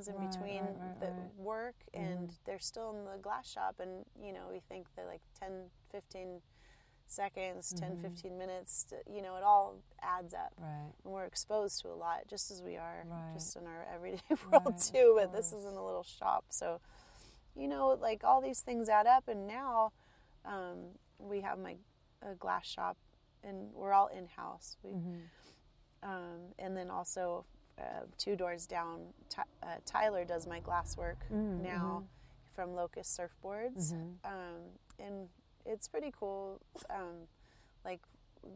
in between the work, and they're still in the glass shop, and we think that like 10, 15 seconds, 10, 15 minutes, it all adds up. Right. And we're exposed to a lot, just as we are just in our everyday world too, but this isn't a little shop. So, like all these things add up, and now we have a glass shop, and we're all in-house. And then also 2 doors down, Tyler does my glass work now from Locust Surfboards. And it's pretty cool. Like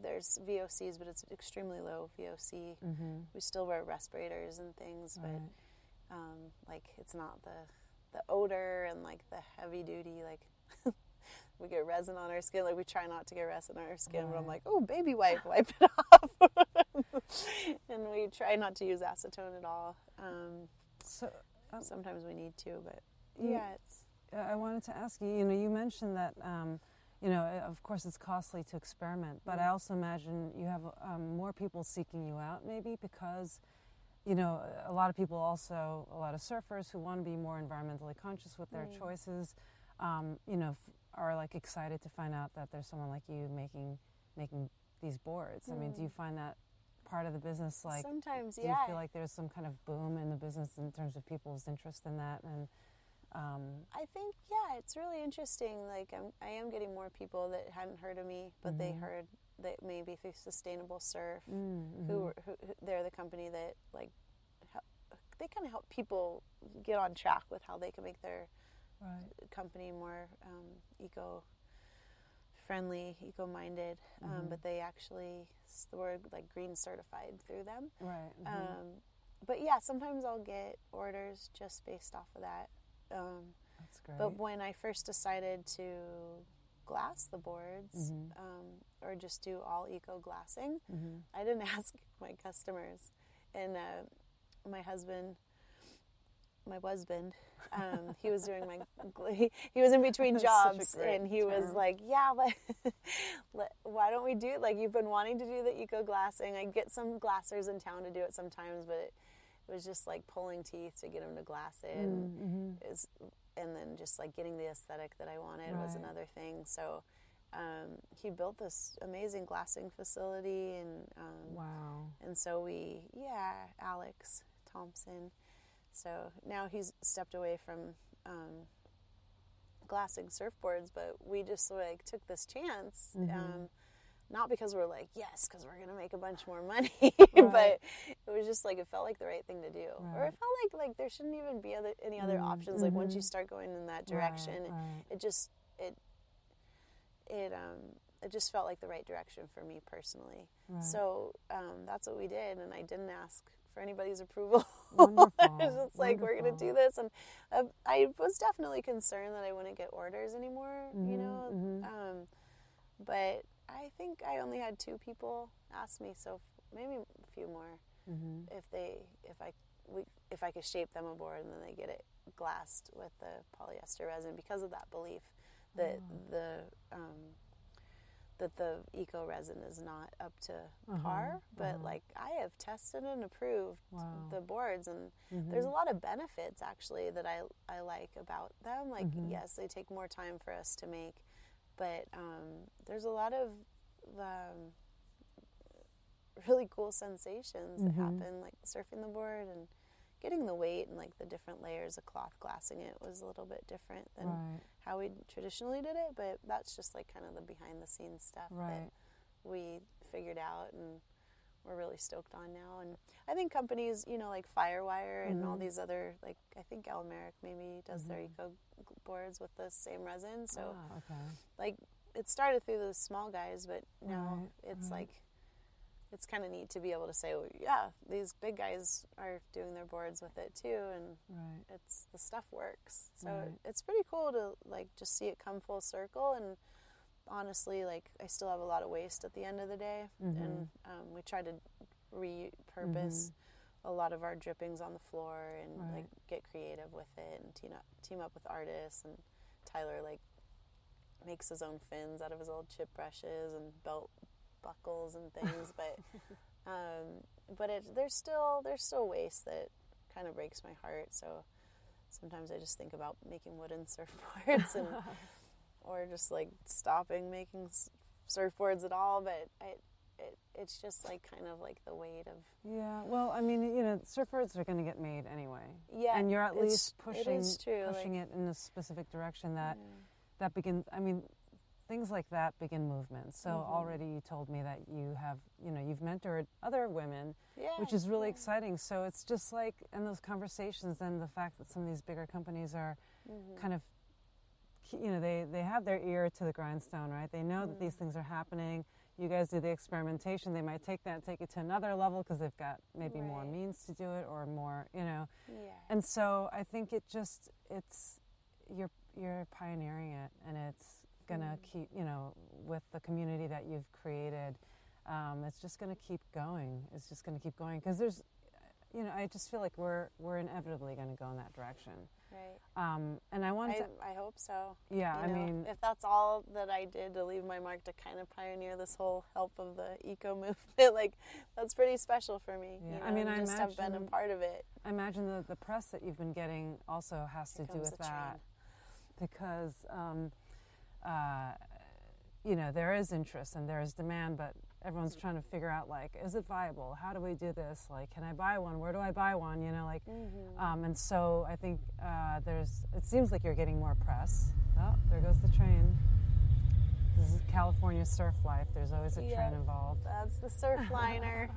there's VOCs, but it's extremely low VOC. We still wear respirators and things, but like it's not the odor and like the heavy duty, like we get resin on our skin. Like we try not to get resin on our skin, but I'm like, oh, baby wipe it off. And we try not to use acetone at all. Sometimes we need to, but it's. I wanted to ask you. You mentioned that. Of course, it's costly to experiment, but I also imagine you have more people seeking you out, maybe because, a lot of people also, a lot of surfers who want to be more environmentally conscious with their choices, are like excited to find out that there's someone like you making these boards. I mean, do you find that part of the business, like sometimes, do you feel like there's some kind of boom in the business in terms of people's interest in that? And I think, it's really interesting. Like I am getting more people that hadn't heard of me, but they heard that maybe through Sustainable Surf, who they're the company that like they kind of help people get on track with how they can make their company more eco-friendly, eco-minded. But they actually were like green certified through them. But sometimes I'll get orders just based off of that. That's great. But when I first decided to glass the boards, or just do all eco glassing, I didn't ask my customers. And my husband, he was doing he was in between jobs, and he was like, why don't we do it? Like, you've been wanting to do the eco glassing. I get some glassers in town to do it sometimes, but it was just like pulling teeth to get them to glass it. And then just like getting the aesthetic that I wanted was another thing. So he built this amazing glassing facility, and and so Alex Thompson. So now he's stepped away from glassing surfboards, but we just like took this chance, not because we're like, yes, because we're gonna make a bunch more money, but it was just like it felt like the right thing to do, or it felt like there shouldn't even be any other options. Like once you start going in that direction, it just felt like the right direction for me personally. So that's what we did, and I didn't ask for anybody's approval. Wonderful. It was just like, we're going to do this. And I was definitely concerned that I wouldn't get orders anymore, but I think I only had 2 people ask me, so maybe a few more, if I could shape them a board and then they get it glassed with the polyester resin, because of that belief that the eco resin is not up to par, but like I have tested and approved the boards, and there's a lot of benefits actually that I like about them. Like yes, they take more time for us to make, but there's a lot of really cool sensations that happen, like surfing the board and getting the weight, and like the different layers of cloth glassing it was a little bit different than how we traditionally did it, but that's just like kind of the behind the scenes stuff that we figured out and we're really stoked on now. And I think companies, like Firewire and all these other, like I think Almeric maybe does their eco boards with the same resin, so like it started through the small guys, but now it's like it's kind of neat to be able to say, well, yeah, these big guys are doing their boards with it too, and it's the stuff works. So it's pretty cool to like just see it come full circle. And honestly, like I still have a lot of waste at the end of the day, and we try to repurpose a lot of our drippings on the floor and like get creative with it and team up with artists. And Tyler like makes his own fins out of his old chip brushes and belt buckles and things, but there's still waste that kind of breaks my heart. So sometimes I just think about making wooden surfboards and or just like stopping making surfboards at all. But it's just like kind of like the weight of... Yeah, well, I mean, surfboards are going to get made anyway. Yeah. And you're at least pushing like, it in a specific direction that begins, I mean, things like that begin movements. So already you told me that you have, you've mentored other women, which is really exciting. So it's just like in those conversations and the fact that some of these bigger companies are kind of, they have their ear to the grindstone, right? They know that these things are happening. You guys do the experimentation. They might take it to another level because they've got maybe more means to do it or more, Yeah. And so I think you're pioneering it, and it's gonna keep, with the community that you've created, it's just gonna keep going. It's just gonna keep going because there's, I just feel like we're inevitably gonna go in that direction. Right. And I hope so. Yeah, I mean, if that's all that I did to leave my mark to kind of pioneer this whole help of the eco movement, like that's pretty special for me. Yeah. I mean, I just have been a part of it. I imagine the press that you've been getting also has to do with that, because there is interest and there is demand, but everyone's trying to figure out, like, is it viable? How do we do this? Like, can I buy one? Where do I buy one? And so I think it seems like you're getting more press. Oh, there goes the train. This is California surf life. There's always a train involved. That's the surf liner.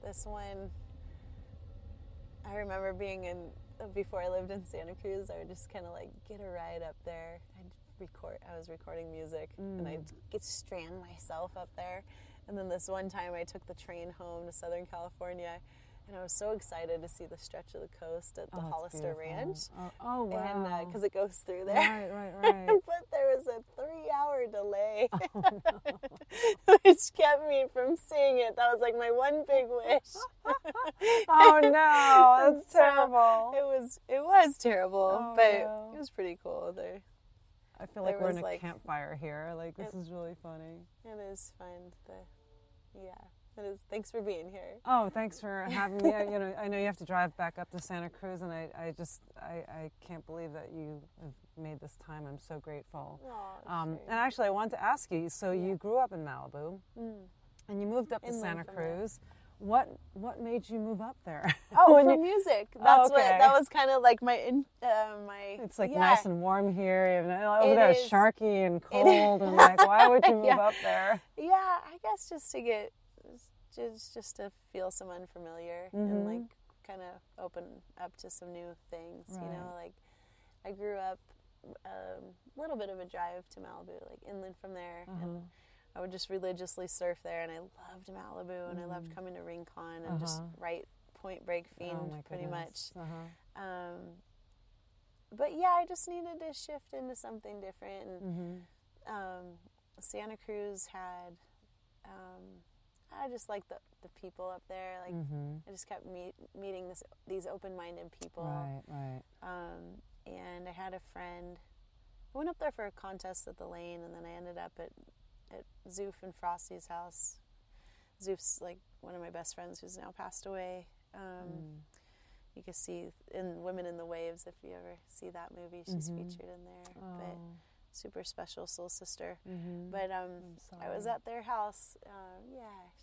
This one, I remember being before I lived in Santa Cruz, I would just kind of like get a ride up there. I was recording music and I'd strand myself up there. And then this one time I took the train home to Southern California, and I was so excited to see the stretch of the coast at the Hollister Ranch. Oh, wow. And because it goes through there. Right. But there was a 3-hour delay, oh, no. which kept me from seeing it. That was like my one big wish. Oh no, that's terrible. It was terrible, but no. It was pretty cool there. I feel like we're in a campfire here. Like, this is really funny. It is fun. It is. Thanks for being here. Oh, thanks for having me. I know you have to drive back up to Santa Cruz, and I can't believe that you have made this time. I'm so grateful. Oh, and actually, I wanted to ask you. So you grew up in Malibu, and you moved up to Santa Cruz. What made you move up there? Oh, for music. That's that was kind of like my. It's like nice and warm here. Over there it's sharky and cold, and like, why would you move up there? Yeah, I guess just to get, just to feel some unfamiliar and like kind of open up to some new things. Right. Like I grew up a little bit of a drive to Malibu, like inland from there, and I would just religiously surf there, and I loved Malibu, and I loved coming to Rincon and just Point Break fiend pretty much. But yeah, I just needed to shift into something different. And Santa Cruz had, I just liked the people up there. Like I just kept meeting these open-minded people. Right. And I had a friend. I went up there for a contest at the Lane, and then I ended up at Zoof and Frosty's house. Zoof's like one of my best friends who's now passed away. You can see in Women in the Waves, if you ever see that movie, she's featured in there. But super special soul sister. But I was at their house.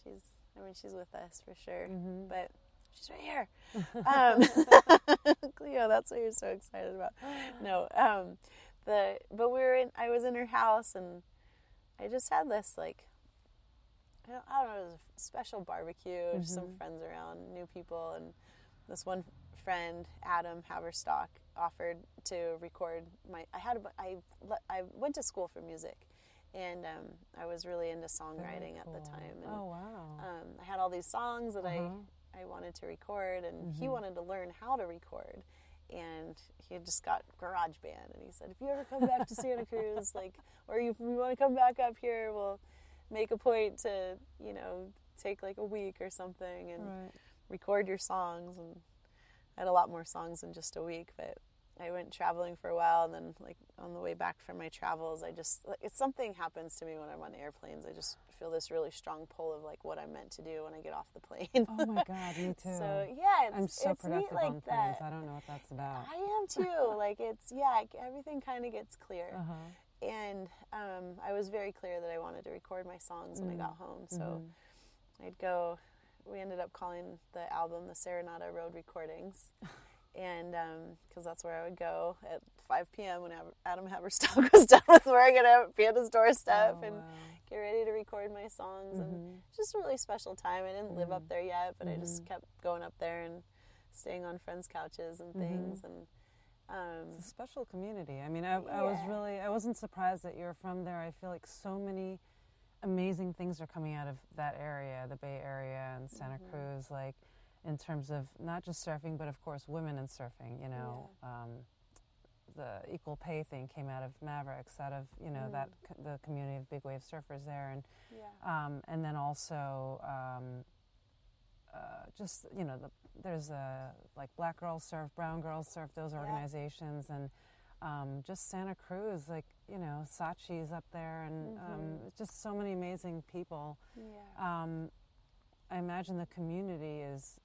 She's with us for sure. But she's right here. Cleo, that's what you're so excited about. No, I was in her house, and I just had this, like, I don't know, it was a special barbecue, just some friends around, new people, and this one friend, Adam Haverstock, offered to record I went to school for music, and I was really into songwriting at the time. And, I had all these songs that I wanted to record, and he wanted to learn how to record. And he had just got GarageBand, and he said, if you ever come back to Santa Cruz, like, or if you want to come back up here, we'll make a point to, take like a week or something and record your songs. And I had a lot more songs than just a week, but I went traveling for a while, and then like on the way back from my travels, I just it's something happens to me when I'm on airplanes. I just feel this really strong pull of like what I'm meant to do when I get off the plane. Oh my God, me too. So yeah, I'm so it's productive neat like on planes. that. I don't know what that's about. I am too. Like everything kind of gets clear. And I was very clear that I wanted to record my songs when I got home. So I'd go. We ended up calling the album the Serenata Road Recordings. And because that's where I would go at 5 p.m. when Adam Haverstock was done with work, and I would be at his doorstep and get ready to record my songs. And just a really special time. I didn't live up there yet, but I just kept going up there and staying on friends' couches and things. And it's a special community. I mean, I wasn't surprised that you're from there. I feel like so many amazing things are coming out of that area, the Bay Area and Santa Cruz, like in terms of not just surfing, but of course women in surfing, you know. The equal pay thing came out of Mavericks, out of, you know, that the community of big wave surfers there. And then also just, you know, there's like Black Girls Surf, Brown Girls Surf, those organizations, and just Santa Cruz, like, you know, Sachi's up there, and just so many amazing people. I imagine the community is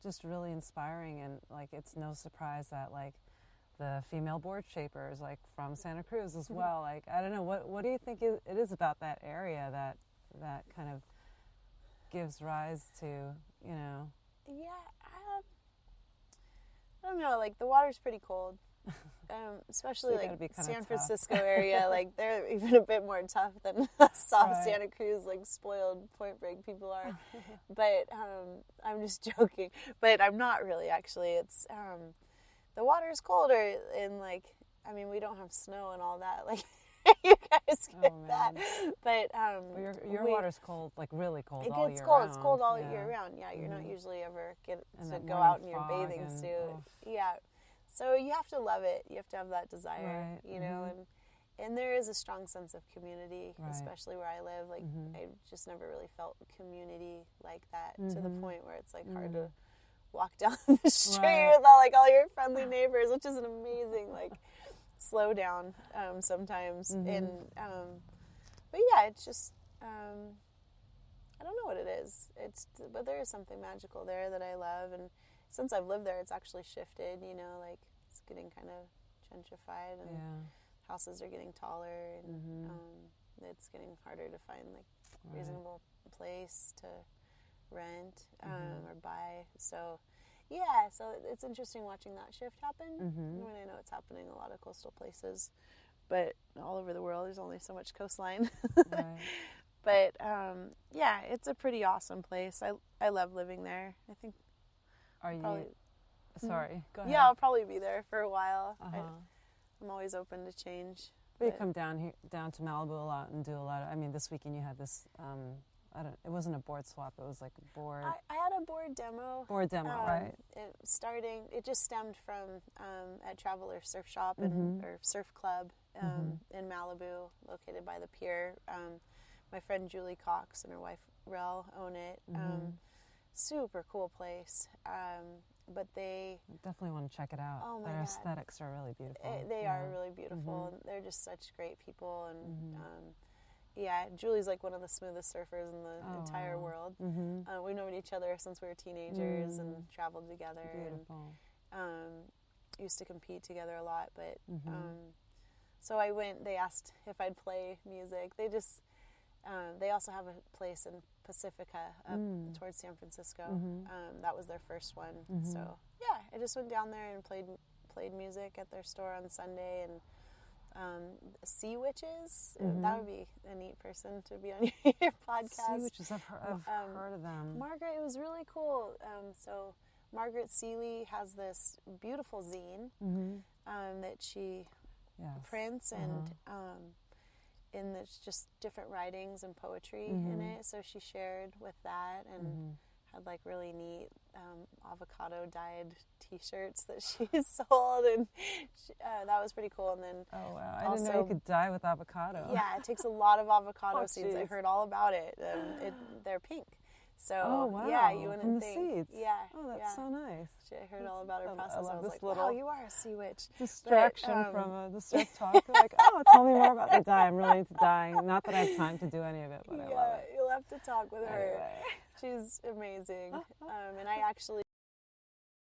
just really inspiring, and like it's no surprise that like the female board shapers like from Santa Cruz as well. Like, I don't know, what do you think it is about that area that kind of gives rise to, you know? I don't know, like the water's pretty cold. Especially like San Francisco area, like they're even a bit more tough than soft Santa Cruz, like spoiled Point Break people are. But I'm just joking. But I'm not really, actually. It's the water is colder, and like, I mean, we don't have snow and all that. Like you guys get that. But your water's cold, like really cold. It all gets year cold. round. It's cold all year round. Yeah, you're not usually ever get to go out in your bathing suit. Yeah. So you have to love it. You have to have that desire, you know, and there is a strong sense of community, especially where I live. Like I just never really felt community like that to the point where it's like hard to walk down the street without like all your friendly neighbors, which is an amazing like slow down sometimes. And but yeah, it's just I don't know what it is. But there is something magical there that I love, and since I've lived there, it's actually shifted, you know, like it's getting kind of gentrified, and houses are getting taller, and it's getting harder to find like reasonable place to rent or buy. So so it's interesting watching that shift happen. I mean, I know it's happening in a lot of coastal places, but all over the world there's only so much coastline. But it's a pretty awesome place. I love living there. I think. Are you? Sorry, go ahead. Yeah, I'll probably be there for a while. I'm always open to change. But you come down to Malibu a lot and do a lot of. I mean, this weekend you had this. It wasn't a board swap. It was like a board. I had a board demo. Right? It just stemmed from at Traveler Surf Shop or Surf Club in Malibu, located by the pier. My friend Julie Cox and her wife Rel own it. Super cool place. But they definitely want to check it out. Oh my Their God. aesthetics are really beautiful. They are really beautiful. And they're just such great people. And Julie's like one of the smoothest surfers in the entire world. We've known each other since we were teenagers and traveled together. Beautiful. And used to compete together a lot. But so I went. They asked if I'd play music. They also have a place in Pacifica up towards San Francisco. That was their first one. So I just went down there and played music at their store on Sunday. And Sea Witches, that would be a neat person to be on your podcast. Sea Witches, I've heard of them. Margaret, it was really cool. So Margaret Seeley has this beautiful zine that she prints, and there's just different writings and poetry in it. So she shared with that and had like really neat avocado dyed T-shirts that she sold, and that was pretty cool. And then I didn't know you could dye with avocado. Yeah, it takes a lot of avocado seeds. I heard all about it. They're pink. So wow. yeah, you wouldn't From the think. seeds. Yeah. Oh, that's so nice. I heard all about her process. I was like, little wow, you are a sea witch. Distraction from the surf talk. Like, oh, tell me more about the dye. I'm really into dyeing. Not that I have time to do any of it, but I love it. You'll have to talk with her. Anyway. She's amazing. And I actually